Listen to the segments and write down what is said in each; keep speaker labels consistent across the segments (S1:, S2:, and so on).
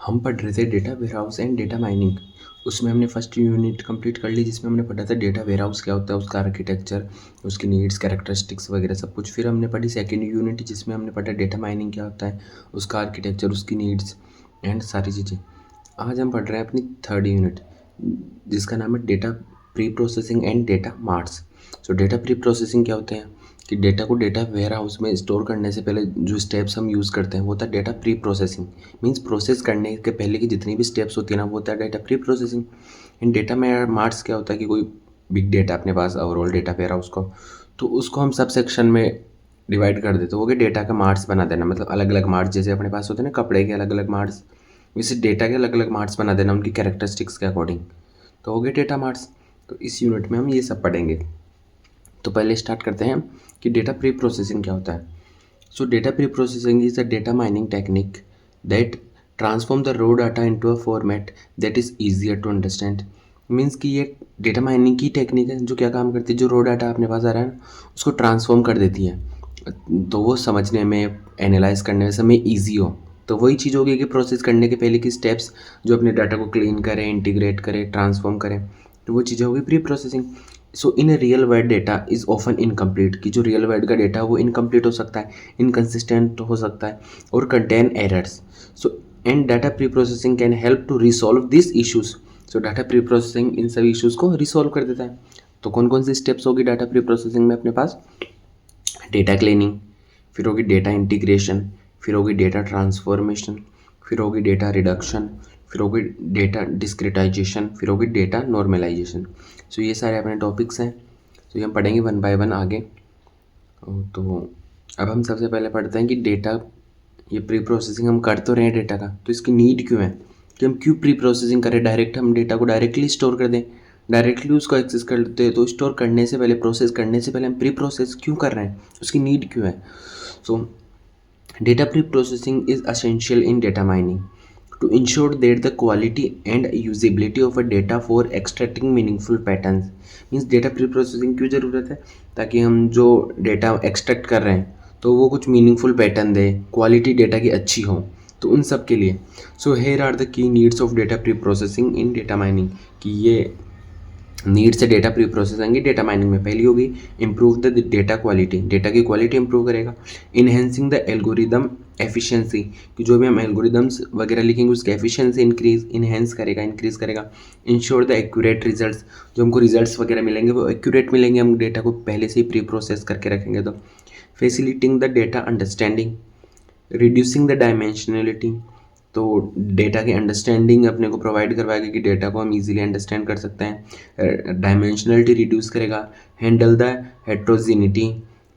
S1: हम पढ़ रहे थे data warehouse and data mining. उसमें हमने फर्स्ट यूनिट कंप्लीट कर ली, जिसमें हमने पढ़ा था डेटा वेयरहाउस क्या होता है, उसका आर्किटेक्चर, उसकी नीड्स, कैरेक्टरिस्टिक्स वगैरह सब कुछ। फिर हमने पढ़ी सेकेंड यूनिट, जिसमें हमने पढ़ा डेटा माइनिंग क्या होता है, उसका आर्किटेक्चर, उसकी नीड्स एंड सारी चीज़ें। आज हम पढ़ रहे हैं अपनी थर्ड यूनिट, जिसका नाम है data pre processing and data marts. So data pre processing क्या होते हैं कि डेटा को डेटा वेयर हाउस में स्टोर करने से पहले जो स्टेप्स हम यूज़ करते हैं वो होता है data pre processing. Means process करने के पहले की जितनी भी स्टेप्स होती है ना, वो होता है data pre processing. And data में मार्ट्स क्या होता है कि कोई बिग डेटा अपने पास ओवरऑल डेटा वेयर हाउस को, तो उसको हम सब सेक्शन में डिवाइड कर देते हो गए, डेटा का मार्ट्स बना देना। मतलब अलग अलग मार्ट्स, जैसे अपने पास होते हैं ना कपड़े के अलग अलग मार्ट्स, वैसे डेटा के अलग अलग मार्ट्स बना देना उनकी कैरेक्टरिस्टिक्स के अकॉर्डिंग, तो हो गए डेटा मार्ट्स। तो इस यूनिट में हम ये सब पढ़ेंगे। तो पहले स्टार्ट करते हैं कि डेटा प्री प्रोसेसिंग क्या होता है। So data pre processing is a data mining technique that transform the raw data into a format that is easier to understand. Means कि ये डेटा माइनिंग की टेक्निक है जो क्या काम करती है, जो रो डाटा अपने पास आ रहा है ना, उसको ट्रांसफॉर्म कर देती है तो वो समझने में, एनालाइज करने में समय ईजी हो। तो वही चीज़ होगी कि प्रोसेस करने के पहले की स्टेप्स जो अपने डाटा को क्लीन करें, इंटीग्रेट करें, ट्रांसफॉर्म करें, तो वो चीज़ें होगी pre processing. So in real world data is often incomplete, कि जो रियल वर्ल्ड का डेटा है वो इनकम्प्लीट हो सकता है, इनकन्सिस्टेंट हो सकता है और contain errors. So and data pre processing can help to resolve this issues. So data pre processing इन सभी इशूज़ को रिसॉल्व कर देता है। तो कौन कौन सी स्टेप्स होगी डाटा प्री प्रोसेसिंग में अपने पास? डेटा क्लीनिंग, फिर होगी डेटा इंटीग्रेशन, फिर होगी डेटा ट्रांसफॉर्मेशन, फिर होगी डेटा रिडक्शन, फिर होगी डेटा डिस्क्रिटाइजेशन, फिर होगी डेटा नॉर्मलाइजेशन। सो ये सारे अपने टॉपिक्स हैं, तो ये हम पढ़ेंगे वन बाय वन आगे। तो अब हम सबसे पहले पढ़ते हैं कि डेटा, ये प्री प्रोसेसिंग हम कर तो रहे हैं डेटा का, तो इसकी नीड क्यों है, कि हम क्यों प्री प्रोसेसिंग करें, डायरेक्ट हम डेटा को डायरेक्टली स्टोर कर दें, डायरेक्टली उसको एक्सेस कर लेते हैं। तो स्टोर करने से पहले, प्रोसेस करने से पहले हम प्री प्रोसेस क्यों कर रहे हैं, उसकी नीड क्यों है? So data pre processing is essential in data mining to ensure that the quality and usability of a data for extracting meaningful patterns। Means data pre processing क्यों ज़रूरत है? ताकि हम जो डेटा एक्सट्रैक्ट कर रहे हैं तो वो कुछ मीनिंगफुल पैटर्न दे, क्वालिटी डेटा की अच्छी हो, तो उन सब के लिए। So here are the key needs of data pre processing in data mining, कि ये नीड से data pre processing data mining में पहली होगी improve the data quality, data की क्वालिटी इंप्रूव करेगा। इनहेंसिंग द एल्गोरिदम एफिशिएंसी, कि जो भी हम एल्गोरिदम्स वगैरह लिखेंगे उसकी एफिशिएंसी इनहेंस करेगा, इंक्रीज करेगा। इंश्योर द एक्यूरेट रिजल्ट्स, जो हमको रिजल्ट्स वगैरह मिलेंगे वो एक्यूरेट मिलेंगे, हम डेटा को पहले से ही प्री प्रोसेस करके रखेंगे तो। Facilitating the data understanding, reducing the dimensionality, तो डेटा की अंडरस्टैंडिंग अपने को प्रोवाइड करवाएगा कि डेटा को हम इजीली अंडरस्टैंड कर सकते हैं। डायमेंशनलिटी रिड्यूस करेगा। Handle the heterogeneity,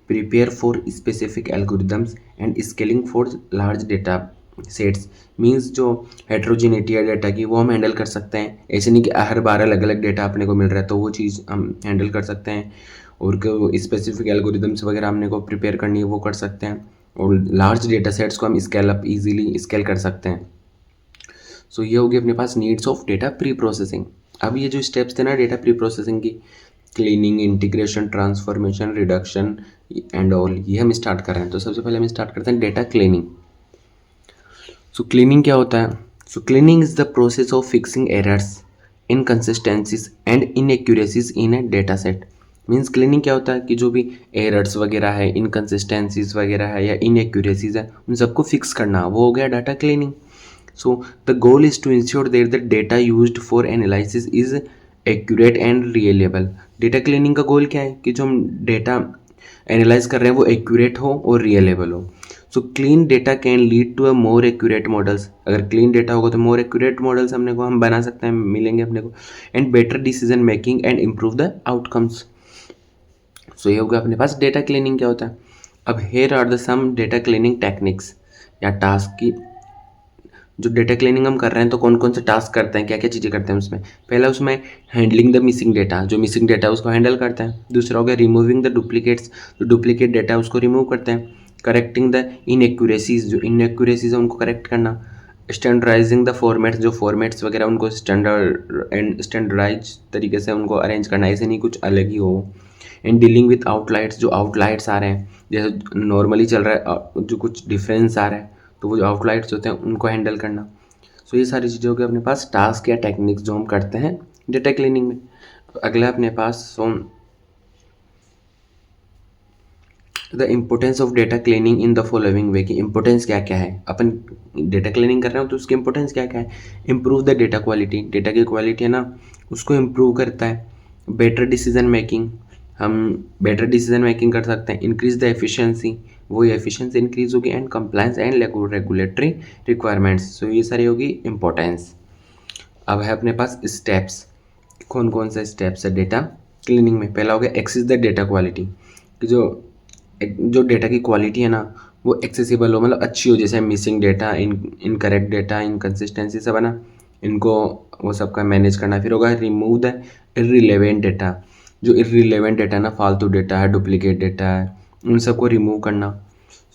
S1: prepare for specific algorithms and scaling for large data sets. Means जो हेट्रोजिनिटी है डेटा की वो हम हैंडल कर सकते हैं, ऐसे नहीं कि हर बार अलग अलग डेटा अपने को मिल रहा है, तो वो चीज़ हम हैंडल कर सकते हैं। और स्पेसिफिक एल्गोरिदम्स वगैरह हमने को प्रिपेयर करनी है वो कर सकते हैं। और लार्ज डेटा सेट्स को हम स्केल अप इजीली स्केल कर सकते हैं। सो ये होगी अपने पास needs of data pre processing. अब ये जो स्टेप्स थे ना डेटा प्री प्रोसेसिंग की, cleaning, integration, transformation, reduction and all, ये हम स्टार्ट कर रहे हैं। तो सबसे पहले हम स्टार्ट करते हैं डेटा क्लीनिंग। सो क्लीनिंग क्या होता है? So cleaning is the process of fixing errors, inconsistencies and inaccuracies in a data set. Means cleaning क्या होता है कि जो भी एरर्स वगैरह है, इनकन्सिस्टेंसीज वगैरह है या इनएक्यूरेसीज है, उन सबको फिक्स करना, वो हो गया data cleaning. So the goal is to ensure that the data used for analysis is accurate and reliable। Data cleaning का गोल क्या है कि जो हम डेटा एनालाइज कर रहे हैं वो एक्यूरेट हो और रियलेबल हो। So clean data can lead to a more accurate models, अगर क्लीन डेटा होगा तो मोर एक्यूरेट मॉडल्स अपने को हम बना सकते हैं, मिलेंगे अपने को। And better decision making and improve the outcomes. So ये होगा अपने पास डेटा क्लीनिंग क्या होता है। अब here are the some data cleaning techniques या टास्क की, जो डेटा क्लीनिंग हम कर रहे हैं तो कौन कौन से टास्क करते हैं, क्या क्या चीज़ें करते हैं उसमें। पहला उसमें हैंडलिंग द मिसिंग डेटा, जो मिसिंग डेटा है उसको हैंडल करते हैं। दूसरा हो गया रिमूविंग द डुप्लीकेट्स, जो डुप्लीकेट डेटा है उसको रिमूव करते हैं। करेक्टिंग द इनएक्यूरेसीज, जो इनएक्यूरेसीज है उनको करेक्ट करना। स्टैंडर्डाइजिंग द फॉर्मेट्स, जो फॉर्मेट्स वगैरह उनको स्टैंडर्डाइज तरीके से उनको अरेंज करना, ऐसे नहीं कुछ अलग ही हो। एंड डीलिंग विथ आउटलाइट्स, जो आउटलाइट्स आ रहे हैं, जैसे नॉर्मली चल रहा है जो कुछ डिफरेंस आ रहा है, तो वो जो आउटलाइट्स होते हैं उनको हैंडल करना। सो ये सारी चीज़ें होगी अपने पास टास्क या टेक्निक्स जो हम करते हैं डेटा क्लीनिंग में। अगला अपने पास the importance of data cleaning in the following way की इम्पोर्टेंस क्या क्या है। अपन डेटा क्लीनिंग कर रहे हो तो उसकी इम्पोर्टेंस क्या क्या है। Improve the data quality, data की क्वालिटी है ना उसको इम्प्रूव करता है। बेटर डिसीजन मेकिंग, हम बेटर डिसीजन मेकिंग कर सकते हैं। इंक्रीज द एफिशिएंसी, वो एफिशिएंसी इंक्रीज होगी। And compliance and regulatory requirements, so ये सारी होगी इम्पोर्टेंस। अब है अपने पास स्टेप्स, कौन कौन से स्टेप्स है डेटा क्लीनिंग में। पहला हो गया एक्सेस द डेटा क्वालिटी, कि जो डेटा की क्वालिटी है ना वो एक्सेसिबल हो, मतलब अच्छी हो। जैसे missing data, incorrect data, inconsistency सब है ना, इनको वो सबका मैनेज करना। फिर होगा रिमूव द इर्रिलेवेंट डेटा, जो इर्रिलेवेंट डेटा है ना, फालतू डेटा है, डुप्लीकेट डेटा है, उन सबको रिमूव करना।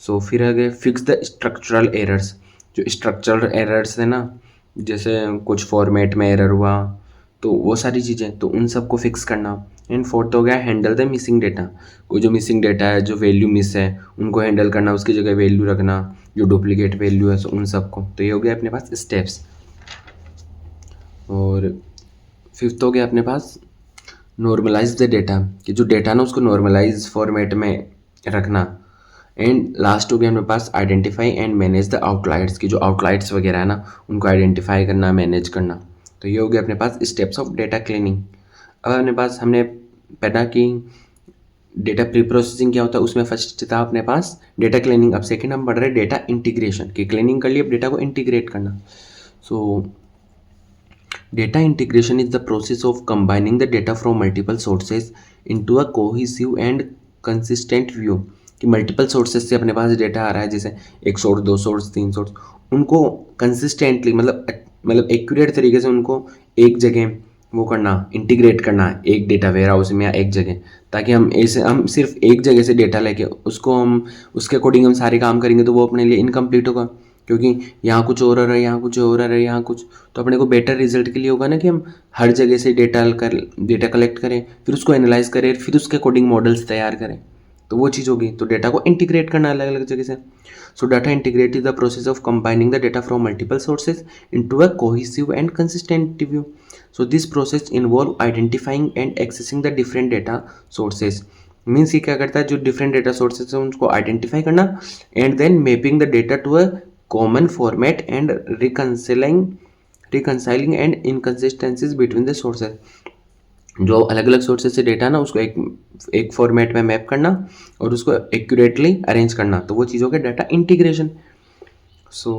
S1: सो फिर आगे फिक्स द स्ट्रक्चरल एरर्स, जो स्ट्रक्चरल एरर्स है ना, जैसे कुछ फॉर्मेट में एरर हुआ तो वो सारी चीज़ें, तो उन सबको फिक्स करना। एंड फोर्थ हो गया हैंडल द मिसिंग डेटा, कोई जो मिसिंग डेटा है, जो वैल्यू मिस है उनको हैंडल करना, उसकी जगह वैल्यू रखना, जो डुप्लीकेट वैल्यू है उन सबको। तो ये हो गया अपने पास स्टेप्स। और फिफ्थ हो गया अपने पास नॉर्मलाइज द डेटा, कि जो डेटा ना उसको नॉर्मलाइज फॉर्मेट में रखना। एंड लास्ट हो गया अपने पास आइडेंटिफाई एंड मैनेज द आउटलाइट्स, की जो आउटलाइट्स वगैरह है ना उनको आइडेंटिफाई करना, मैनेज करना। तो ये हो गया अपने पास स्टेप्स ऑफ डेटा क्लीनिंग। अब अपने पास हमने पढ़ा कि डेटा प्री प्रोसेसिंग क्या होता है, उसमें फर्स्ट था अपने पास डेटा क्लीनिंग। अब सेकंड हम पढ़ रहे हैं डेटा इंटीग्रेशन, की क्लीनिंग कर लिए, अब डेटा को इंटीग्रेट करना। सो data integration is the process of combining the data from multiple sources into a cohesive and consistent view, कि मल्टीपल सोर्सेज से अपने पास डेटा आ रहा है, जैसे एक सोर्स, दो सोर्स, तीन सोर्स, उनको कंसिस्टेंटली मतलब एक्यूरेट तरीके से उनको एक जगह वो करना, इंटीग्रेट करना एक डेटा वेयर हाउस में या एक जगह, ताकि हम सिर्फ एक जगह से डेटा लेके उसको हम उसके अकॉर्डिंग हम सारे काम करेंगे तो वो अपने लिए इनकम्प्लीट होगा, क्योंकि यहाँ कुछ और आ रहा है, यहाँ कुछ और आ रहा है, यहाँ कुछ। तो अपने को बेटर रिजल्ट के लिए होगा ना कि हम हर जगह से डेटा कलेक्ट करें, फिर उसको एनालाइज करें, फिर उसके अकॉर्डिंग मॉडल्स तैयार करें। तो वो चीज़ होगी। तो डेटा को इंटीग्रेट करना अलग अलग जगह से। सो data integrate is the process of combining the data from multiple sources into a cohesive and consistent view. So this process involve identifying and accessing the different data sources. Means ये क्या करता है, जो डिफरेंट डेटा सोर्सेज है उनको identify करना, and then mapping the data to a common format and reconciling and inconsistencies between the sources. जो अलग अलग सोर्सेज से डेटा ना उसको एक फॉर्मेट में मैप करना और उसको एक्यूरेटली अरेंज करना, तो वो चीज़ हो गया data integration. So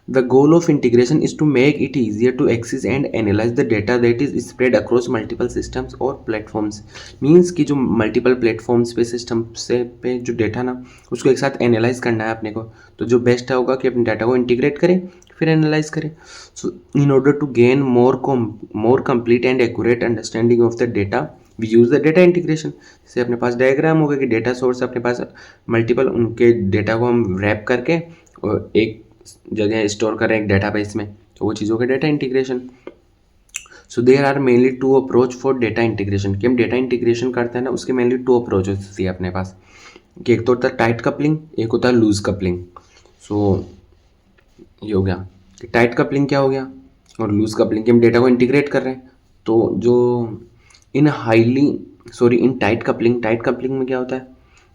S1: the goal of integration is to make it easier to access and analyze the data that is spread across multiple systems or platforms. Means कि जो multiple platforms पे system से पे जो data ना उसको एक साथ analyze करना है अपने को, तो जो best होगा कि अपने data को integrate करें फिर analyze करें। So in order to gain more complete and accurate understanding of the data we use the data integration। जैसे अपने पास डायग्राम होगा कि डेटा सोर्स अपने पास मल्टीपल, उनके डेटा को हम रैप करके और एक जगह स्टोर करें एक डेटाबेस में, तो वो चीज़ों का data integration. So there are mainly two approach for data integration, कि हम डेटा इंटीग्रेशन करते हैं ना उसके मेनली टू अप्रोच होती है अपने पास, कि एक तो होता है टाइट कपलिंग, एक होता है लूज कपलिंग। सो ये हो गया कि टाइट कपलिंग क्या हो गया और लूज कपलिंग, कि हम डेटा को इंटीग्रेट कर रहे हैं। तो जो इन टाइट कपलिंग में क्या होता है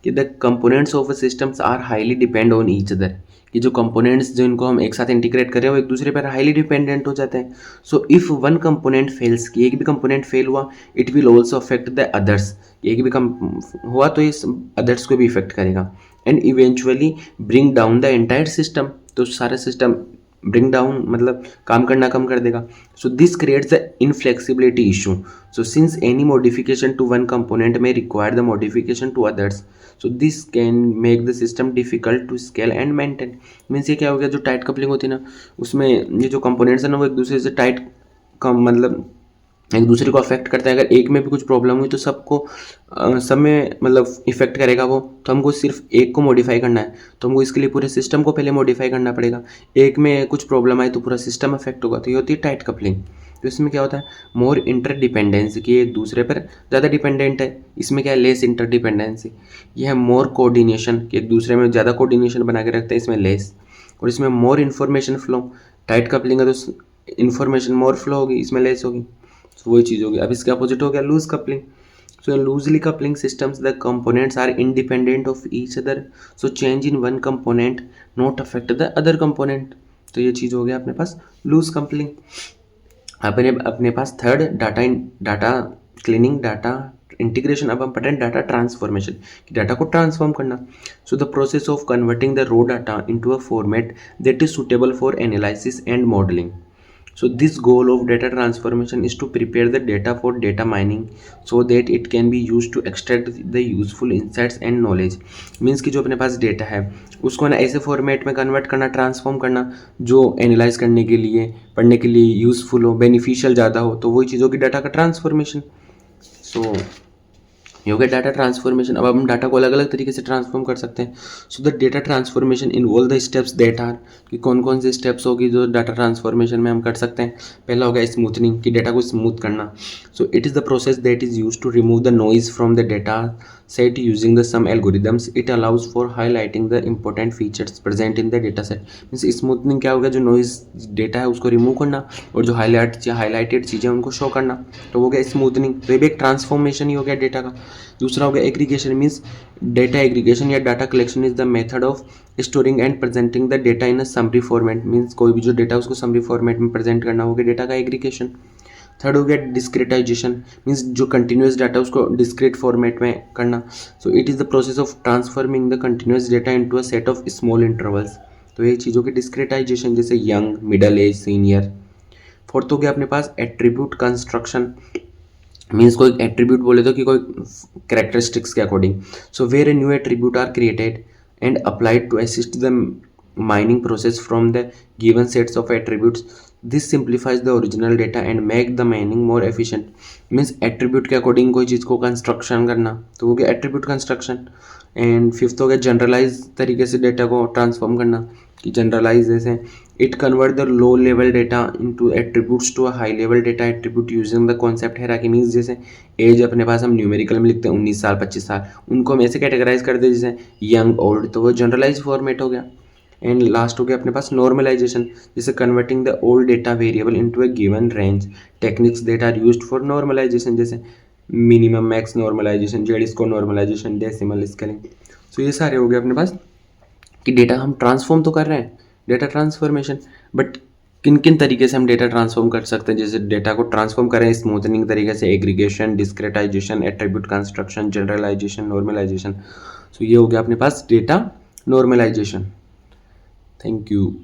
S1: कि the components of a systems are highly depend on each other, कि जो कंपोनेंट्स जो इनको हम एक साथ इंटीग्रेट कर रहे हैं वो एक दूसरे पर हाईली डिपेंडेंट हो जाते हैं। So if one component fails, कि एक भी कंपोनेंट फेल हुआ, it will also affect the others, एक भी कम हुआ तो ये अदर्स को भी इफेक्ट करेगा। And eventually bring down the entire system, तो सारा सिस्टम ब्रिंग डाउन मतलब काम करना कम कर देगा। So this creates the inflexibility issue. So since any modification to one component may require the modification to others, so this can make the system difficult to scale and maintain। Means ये क्या हो गया, जो tight coupling होती है ना उसमें ये जो कंपोनेंट्स है ना वो एक दूसरे से टाइट कम मतलब एक दूसरे को अफेक्ट करता है। अगर एक में भी कुछ प्रॉब्लम हुई तो सबको सब में मतलब इफेक्ट करेगा वो, तो हमको सिर्फ एक को मॉडिफाई करना है, तो हमको इसके लिए पूरे सिस्टम को पहले मॉडिफाई करना पड़ेगा। एक में कुछ प्रॉब्लम आई तो पूरा सिस्टम अफेक्ट होगा, तो ये होती है टाइट कपलिंग। तो इसमें क्या होता है, मोर इंटरडिपेंडेंसी, की एक दूसरे पर ज़्यादा डिपेंडेंट है। इसमें क्या है, लेस इंटरडिपेंडेंसी। ये है मोर कोऑर्डिनेशन, कि एक दूसरे में ज़्यादा कोऑर्डिनेशन बना के रखते हैं, इसमें लेस। और इसमें more information flow, tight coupling है तो इन्फॉर्मेशन मोर फ्लो होगी, इसमें लेस होगी, तो वही चीज़ होगी। अब इसका अपोजिट हो गया loose coupling. So in loosely coupling systems, the components are independent of each other. So change in one component not affect the other component. तो ये चीज़ हो गया अपने पास लूज कपलिंग। अपने पास third data cleaning, data integration. अब हम पढ़ रहे हैं डाटा ट्रांसफॉर्मेशन, कि डाटा को ट्रांसफॉर्म करना। So the process of converting the raw data into a format that is suitable for analysis and modelling. So this goal of data transformation is to prepare the data for data mining so that it can be used to extract the useful insights and knowledge. Means कि जो अपने पास data है उसको ना ऐसे format में convert करना, ट्रांसफॉर्म करना जो एनालाइज करने के लिए, पढ़ने के लिए यूज़फुल हो, बेनिफिशियल ज़्यादा हो, तो वही चीज़ होगी डाटा का ट्रांसफॉर्मेशन। सो ये हो गया डाटा ट्रांसफॉर्मेशन। अब हम डाटा को अलग अलग तरीके से ट्रांसफॉर्म कर सकते हैं। So the data transformation involve the steps that are, कि कौन कौन से स्टेप्स होगी जो डाटा ट्रांसफॉर्मेशन में हम कर सकते हैं। पहला हो गया स्मूथनिंग, कि डेटा को स्मूथ करना। So it is the process that is use to remove the noise from the data set using the some algorithms. It allows for highlighting the important features present in the data set. Means smoothening क्या हो गया, जो noise data है उसको remove करना और जो highlighted चीज़ें उनको शो करना, तो हो गया स्मूथनिंग। तो ये भी एक ट्रांसफॉर्मेशन ही हो गया डेटा का। दूसरा हो गया एग्रीगेशन, मीन्स डेटा एग्रीगेशन या data collection is the method of storing and presenting the data in a summary format. Means कोई भी जो डेटा उसको समरी फॉर्मेट में प्रेजेंट करना, हो गया डेटा का एग्रीगेशन। थर्ड हो गया डिस्क्रेटाइजेशन, मीन्स जो कंटिन्यूस डाटा उसको डिस्क्रेट फॉर्मेट में करना। So it is the process of transforming the continuous data into a set of small intervals. तो ये चीज़ होगी डिस्क्रेटाइजेशन, जैसे young, middle age, senior. Fourth हो गया अपने पास एट्रीब्यूट कंस्ट्रक्शन, मीन्स कोई एट्रीब्यूट बोले तो कि कोई कैरेक्टरिस्टिक्स के according. So where a new attribute are created and applied to assist the mining process from the given sets of attributes, this simplifies the original data and make the mining more efficient. Means attribute के according कोई चीज़ को construction करना, तो हो गया attribute construction. And fifth हो गया generalise तरीके से डेटा को ट्रांसफॉर्म करना, कि जनरलाइज जैसे it convert the low level data into attributes to a high level data attribute using the concept hierarchy. Means जैसे एज अपने पास हम न्यूमेरिकल में लिखते हैं 19 साल 25 साल, उनको हम ऐसे कैटेगराइज कर दे जैसे यंग ओल्ड, तो वो जनरलाइज फॉर्मेट हो गया। एंड लास्ट हो गया अपने पास नॉर्मलाइजेशन, जैसे converting the old data variable into a given range. Techniques that are used for normalisation, जैसे minimum max normalisation, Z score normalisation, decimal scaling. So ये सारे हो गए अपने पास कि डेटा हम ट्रांसफॉर्म तो कर रहे हैं, डेटा ट्रांसफॉर्मेशन, बट किन किन तरीके से हम डेटा ट्रांसफॉर्म कर सकते हैं। जैसे डेटा को ट्रांसफॉर्म करें स्मूथनिंग तरीके से, aggregation, discretisation, attribute construction, generalisation, normalisation. So ये हो गया अपने पास डेटा नॉर्मलाइजेशन। Thank you.